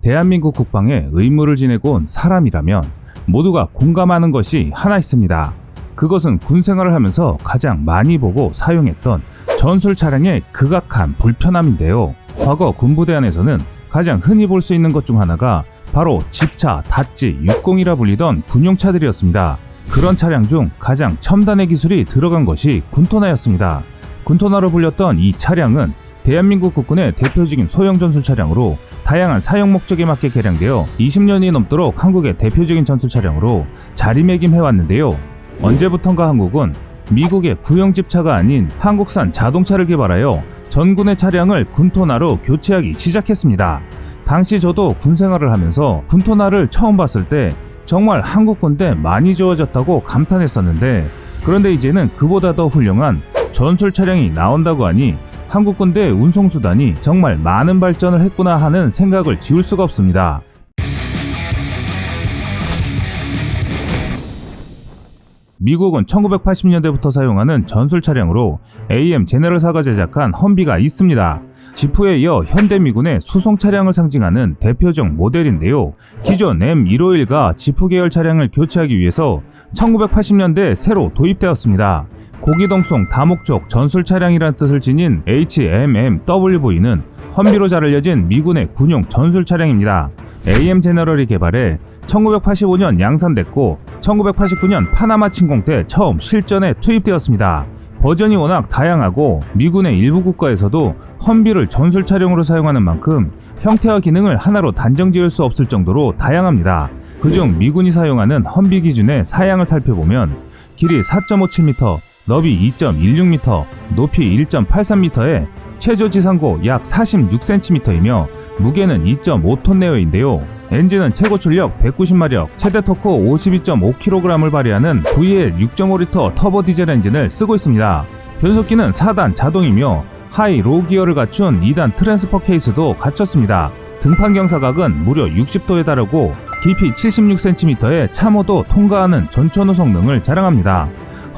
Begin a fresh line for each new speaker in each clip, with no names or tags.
대한민국 국방에 의무를 지내고 온 사람이라면 모두가 공감하는 것이 하나 있습니다. 그것은 군 생활을 하면서 가장 많이 보고 사용했던 전술 차량의 극악한 불편함인데요. 과거 군부대 안에서는 가장 흔히 볼 수 있는 것 중 하나가 바로 집차, 다찌, 60이라 불리던 군용차들이었습니다. 그런 차량 중 가장 첨단의 기술이 들어간 것이 군토나였습니다. 군토나로 불렸던 이 차량은 대한민국 국군의 대표적인 소형 전술 차량으로 다양한 사용 목적에 맞게 개량되어 20년이 넘도록 한국의 대표적인 전술 차량으로 자리매김해왔는데요. 언제부턴가 한국은 미국의 구형 집차가 아닌 한국산 자동차를 개발하여 전군의 차량을 군토나로 교체하기 시작했습니다. 당시 저도 군 생활을 하면서 군토나를 처음 봤을 때 정말 한국 군대 많이 좋아졌다고 감탄했었는데, 그런데 이제는 그보다 더 훌륭한 전술 차량이 나온다고 하니 한국 군대 운송수단이 정말 많은 발전을 했구나 하는 생각을 지울 수가 없습니다. 미국은 1980년대부터 사용하는 전술 차량으로 AM 제너럴사가 제작한 험비가 있습니다. 지프에 이어 현대미군의 수송 차량을 상징하는 대표적 모델인데요. 기존 M151과 지프 계열 차량을 교체하기 위해서 1980년대에 새로 도입되었습니다. 고기동성 다목적 전술 차량이라는 뜻을 지닌 HMMWV는 험비로 잘 알려진 미군의 군용 전술 차량입니다. AM 제너럴이 개발해 1985년 양산됐고 1989년 파나마 침공 때 처음 실전에 투입되었습니다. 버전이 워낙 다양하고 미군의 일부 국가에서도 험비를 전술 차량으로 사용하는 만큼 형태와 기능을 하나로 단정 지을 수 없을 정도로 다양합니다. 그중 미군이 사용하는 험비 기준의 사양을 살펴보면 길이 4.57m, 너비 2.16m, 높이 1.83m에 최저 지상고 약 46cm이며 무게는 2.5톤 내외인데요. 엔진은 최고 출력 190마력, 최대 토크 52.5kg을 발휘하는 VL 6.5L 터보 디젤 엔진을 쓰고 있습니다. 변속기는 4단 자동이며 하이 로우 기어를 갖춘 2단 트랜스퍼 케이스도 갖췄습니다. 등판 경사각은 무려 60도에 달하고 깊이 76cm의 참호도 통과하는 전천후 성능을 자랑합니다.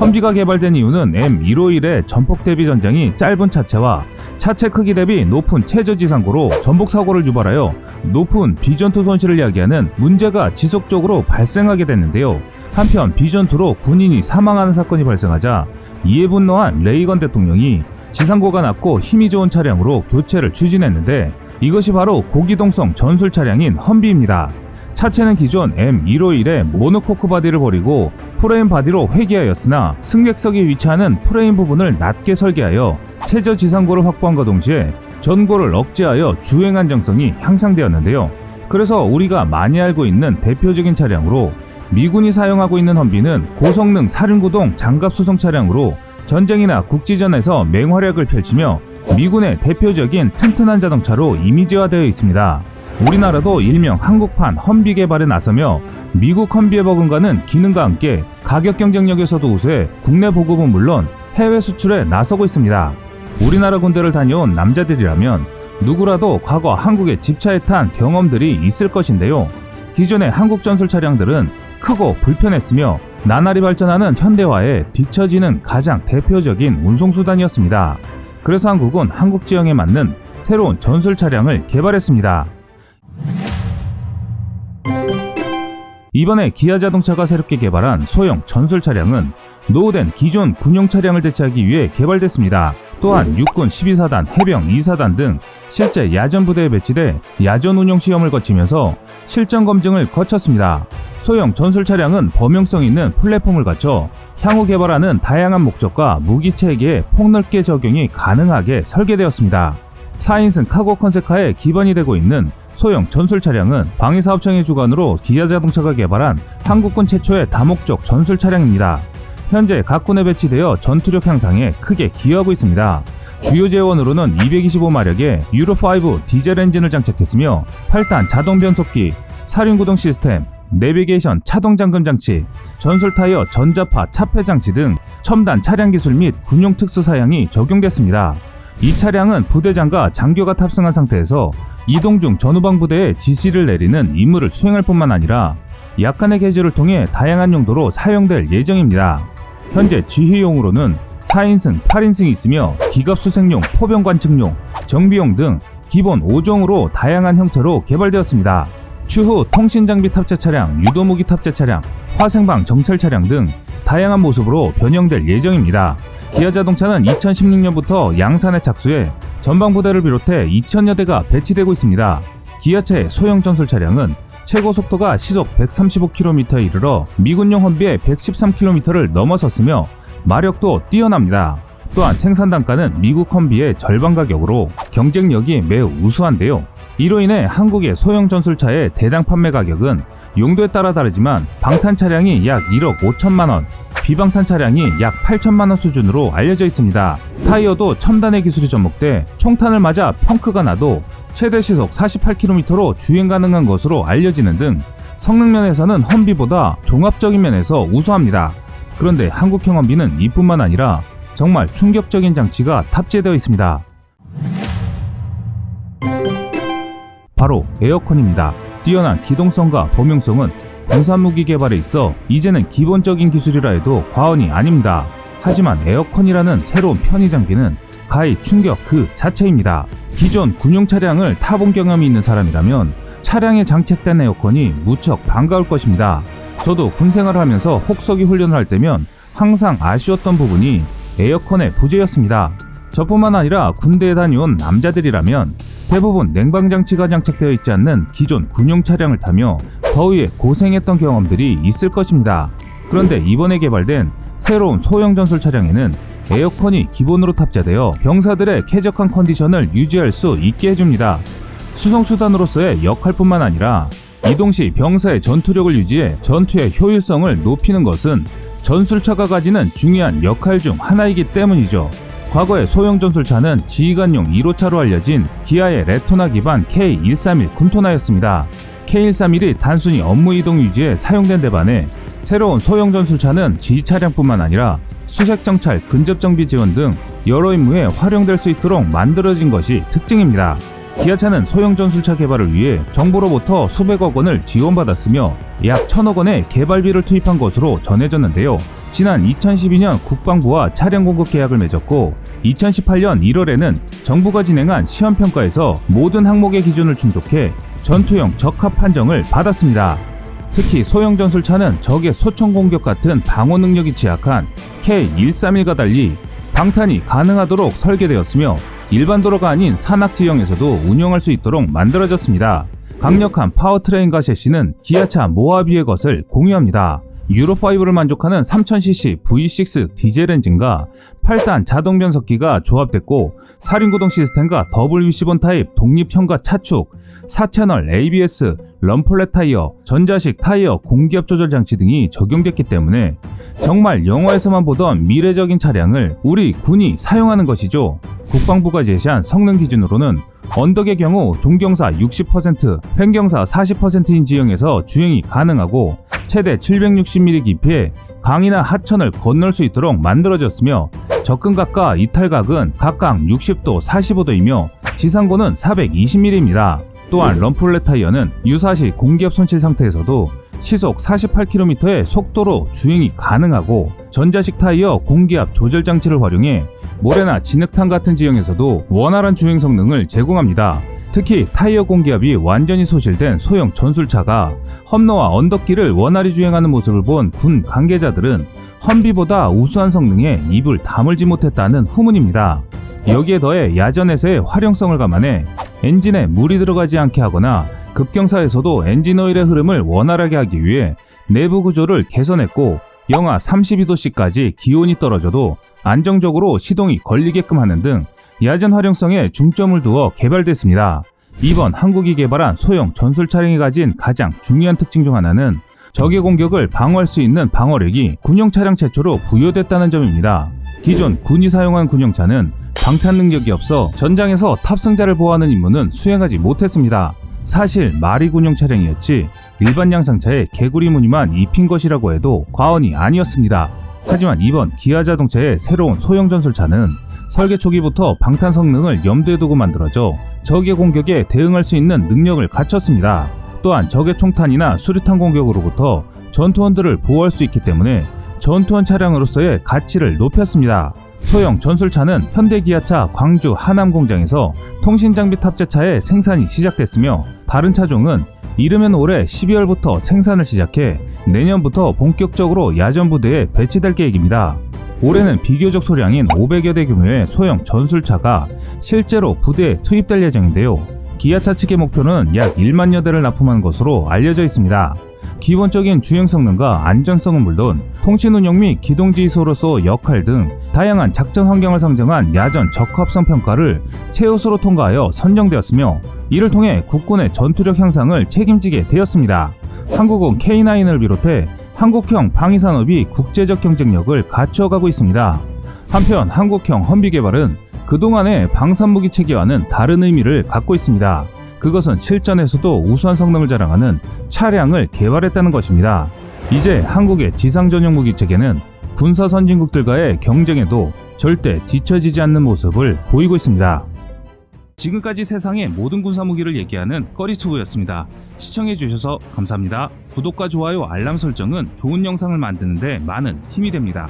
험비가 개발된 이유는 M151의 전폭 대비 전장이 짧은 차체와 차체 크기 대비 높은 최저 지상고로 전복 사고를 유발하여 높은 비전투 손실을 야기하는 문제가 지속적으로 발생하게 됐는데요. 한편 비전투로 군인이 사망하는 사건이 발생하자 이에 분노한 레이건 대통령이 지상고가 낮고 힘이 좋은 차량으로 교체를 추진했는데, 이것이 바로 고기동성 전술 차량인 험비입니다. 차체는 기존 M151의 모노코크 바디를 버리고 프레임 바디로 회귀하였으나 승객석이 위치하는 프레임 부분을 낮게 설계하여 최저 지상고를 확보함과 동시에 전고를 억제하여 주행 안정성이 향상되었는데요. 그래서 우리가 많이 알고 있는 대표적인 차량으로 미군이 사용하고 있는 험비는 고성능 사륜구동 장갑 수송 차량으로 전쟁이나 국지전에서 맹활약을 펼치며 미군의 대표적인 튼튼한 자동차로 이미지화되어 있습니다. 우리나라도 일명 한국판 험비 개발에 나서며 미국 험비에 버금가는 기능과 함께 가격 경쟁력에서도 우수해 국내 보급은 물론 해외 수출에 나서고 있습니다. 우리나라 군대를 다녀온 남자들이라면 누구라도 과거 한국의 집차에 탄 경험들이 있을 것인데요. 기존의 한국 전술 차량들은 크고 불편했으며 나날이 발전하는 현대화에 뒤처지는 가장 대표적인 운송수단이었습니다. 그래서 한국은 한국 지형에 맞는 새로운 전술 차량을 개발했습니다. 이번에 기아자동차가 새롭게 개발한 소형 전술 차량은 노후된 기존 군용 차량을 대체하기 위해 개발됐습니다. 또한 육군 12사단, 해병 2사단 등 실제 야전 부대에 배치돼 야전 운용 시험을 거치면서 실전 검증을 거쳤습니다. 소형 전술 차량은 범용성 있는 플랫폼을 갖춰 향후 개발하는 다양한 목적과 무기 체계에 폭넓게 적용이 가능하게 설계되었습니다. 4인승 카고 컨셉카에 기반이 되고 있는 소형 전술 차량은 방위사업청의 주관으로 기아자동차가 개발한 한국군 최초의 다목적 전술 차량입니다. 현재 각 군에 배치되어 전투력 향상에 크게 기여하고 있습니다. 주요 제원으로는 225마력의 유로5 디젤 엔진을 장착했으며 8단 자동 변속기, 사륜구동 시스템, 내비게이션 차동 잠금 장치, 전술 타이어 전자파 차폐 장치 등 첨단 차량 기술 및 군용 특수 사양이 적용됐습니다. 이 차량은 부대장과 장교가 탑승한 상태에서 이동 중 전후방 부대에 지시를 내리는 임무를 수행할 뿐만 아니라 약간의 개조를 통해 다양한 용도로 사용될 예정입니다. 현재 지휘용으로는 4인승, 8인승이 있으며 기갑수색용, 포병 관측용, 정비용 등 기본 5종으로 다양한 형태로 개발되었습니다. 추후 통신장비 탑재 차량, 유도무기 탑재 차량, 화생방 정찰 차량 등 다양한 모습으로 변형될 예정입니다. 기아자동차는 2016년부터 양산에 착수해 전방부대를 비롯해 2000여 대가 배치되고 있습니다. 기아차의 소형 전술 차량은 최고 속도가 시속 135km에 이르러 미군용 험비의 113km를 넘어섰으며 마력도 뛰어납니다. 또한 생산 단가는 미국 험비의 절반 가격으로 경쟁력이 매우 우수한데요. 이로 인해 한국의 소형 전술차의 대당 판매 가격은 용도에 따라 다르지만 방탄 차량이 약 1억 5천만 원, 비방탄 차량이 약 8천만 원 수준으로 알려져 있습니다. 타이어도 첨단의 기술이 접목돼 총탄을 맞아 펑크가 나도 최대 시속 48km로 주행 가능한 것으로 알려지는 등 성능 면에서는 험비보다 종합적인 면에서 우수합니다. 그런데 한국형 험비는 이뿐만 아니라 정말 충격적인 장치가 탑재되어 있습니다. 바로 에어컨입니다. 뛰어난 기동성과 범용성은 군사무기 개발에 있어 이제는 기본적인 기술이라 해도 과언이 아닙니다. 하지만 에어컨이라는 새로운 편의 장비는 가히 충격 그 자체입니다. 기존 군용 차량을 타본 경험이 있는 사람이라면 차량에 장착된 에어컨이 무척 반가울 것입니다. 저도 군 생활을 하면서 혹서기 훈련을 할 때면 항상 아쉬웠던 부분이 에어컨의 부재였습니다. 저뿐만 아니라 군대에 다녀온 남자들이라면 대부분 냉방장치가 장착되어 있지 않는 기존 군용 차량을 타며 더위에 고생했던 경험들이 있을 것입니다. 그런데 이번에 개발된 새로운 소형 전술 차량에는 에어컨이 기본으로 탑재되어 병사들의 쾌적한 컨디션을 유지할 수 있게 해줍니다. 수송수단으로서의 역할뿐만 아니라 이동 시 병사의 전투력을 유지해 전투의 효율성을 높이는 것은 전술차가 가지는 중요한 역할 중 하나이기 때문이죠. 과거의 소형 전술차는 지휘관용 1호차로 알려진 기아의 레토나 기반 K131 군토나였습니다. K131이 단순히 업무 이동 유지에 사용된 데 반해 새로운 소형 전술차는 지휘 차량뿐만 아니라 수색 정찰, 근접 정비 지원 등 여러 임무에 활용될 수 있도록 만들어진 것이 특징입니다. 기아차는 소형 전술차 개발을 위해 정부로부터 수백억 원을 지원받았으며 약 1000억 원의 개발비를 투입한 것으로 전해졌는데요. 지난 2012년 국방부와 차량 공급 계약을 맺었고 2018년 1월에는 정부가 진행한 시험평가에서 모든 항목의 기준을 충족해 전투용 적합 판정을 받았습니다. 특히 소형 전술차는 적의 소총 공격 같은 방어 능력이 취약한 K131과 달리 방탄이 가능하도록 설계되었으며 일반 도로가 아닌 산악 지형에서도 운영할 수 있도록 만들어졌습니다. 강력한 파워트레인과 셰시는 기아차 모하비의 것을 공유합니다. 유로5를 만족하는 3000cc V6 디젤 엔진과 8단 자동 변속기가 조합됐고 사륜구동 시스템과 WC1 타입 독립 현가 차축, 4채널 ABS, 럼플렛 타이어, 전자식 타이어 공기압 조절 장치 등이 적용됐기 때문에 정말 영화에서만 보던 미래적인 차량을 우리 군이 사용하는 것이죠. 국방부가 제시한 성능 기준으로는 언덕의 경우 종경사 60%, 횡경사 40%인 지형에서 주행이 가능하고 최대 760mm 깊이의 강이나 하천을 건널 수 있도록 만들어졌으며 접근각과 이탈각은 각각 60도, 45도이며 지상고는 420mm입니다. 또한 럼플렛 타이어는 유사시 공기압 손실 상태에서도 시속 48km의 속도로 주행이 가능하고 전자식 타이어 공기압 조절 장치를 활용해 모래나 진흙탕 같은 지형에서도 원활한 주행 성능을 제공합니다. 특히 타이어 공기압이 완전히 소실된 소형 전술차가 험로와 언덕길을 원활히 주행하는 모습을 본 군 관계자들은 험비보다 우수한 성능에 입을 다물지 못했다는 후문입니다. 여기에 더해 야전에서의 활용성을 감안해 엔진에 물이 들어가지 않게 하거나 급경사에서도 엔진 오일의 흐름을 원활하게 하기 위해 내부 구조를 개선했고 영하 32도씨까지 기온이 떨어져도 안정적으로 시동이 걸리게끔 하는 등 야전 활용성에 중점을 두어 개발됐습니다. 이번 한국이 개발한 소형 전술 차량이 가진 가장 중요한 특징 중 하나는 적의 공격을 방어할 수 있는 방어력이 군용 차량 최초로 부여됐다는 점입니다. 기존 군이 사용한 군용차는 방탄 능력이 없어 전장에서 탑승자를 보호하는 임무는 수행하지 못했습니다. 사실 말이 군용 차량이었지 일반 양상차에 개구리 무늬만 입힌 것이라고 해도 과언이 아니었습니다. 하지만 이번 기아 자동차의 새로운 소형 전술차는 설계 초기부터 방탄 성능을 염두에 두고 만들어져 적의 공격에 대응할 수 있는 능력을 갖췄습니다. 또한 적의 총탄이나 수류탄 공격으로부터 전투원들을 보호할 수 있기 때문에 전투원 차량으로서의 가치를 높였습니다. 소형 전술차는 현대기아차 광주 하남공장에서 통신장비 탑재차의 생산이 시작됐으며 다른 차종은 이르면 올해 12월부터 생산을 시작해 내년부터 본격적으로 야전부대에 배치될 계획입니다. 올해는 비교적 소량인 500여 대 규모의 소형 전술차가 실제로 부대에 투입될 예정인데요. 기아차 측의 목표는 약 1만여 대를 납품하는 것으로 알려져 있습니다. 기본적인 주행 성능과 안전성은 물론 통신 운영 및 기동지휘소로서 역할 등 다양한 작전 환경을 상정한 야전 적합성 평가를 최우수로 통과하여 선정되었으며 이를 통해 국군의 전투력 향상을 책임지게 되었습니다. 한국은 K9을 비롯해 한국형 방위산업이 국제적 경쟁력을 갖춰가고 있습니다. 한편 한국형 험비 개발은 그동안의 방산무기 체계와는 다른 의미를 갖고 있습니다. 그것은 실전에서도 우수한 성능을 자랑하는 차량을 개발했다는 것입니다. 이제 한국의 지상 전용 무기 체계는 군사 선진국들과의 경쟁에도 절대 뒤처지지 않는 모습을 보이고 있습니다. 지금까지 세상의 모든 군사 무기를 얘기하는 꺼리투브였습니다. 시청해주셔서 감사합니다. 구독과 좋아요, 알람 설정은 좋은 영상을 만드는데 많은 힘이 됩니다.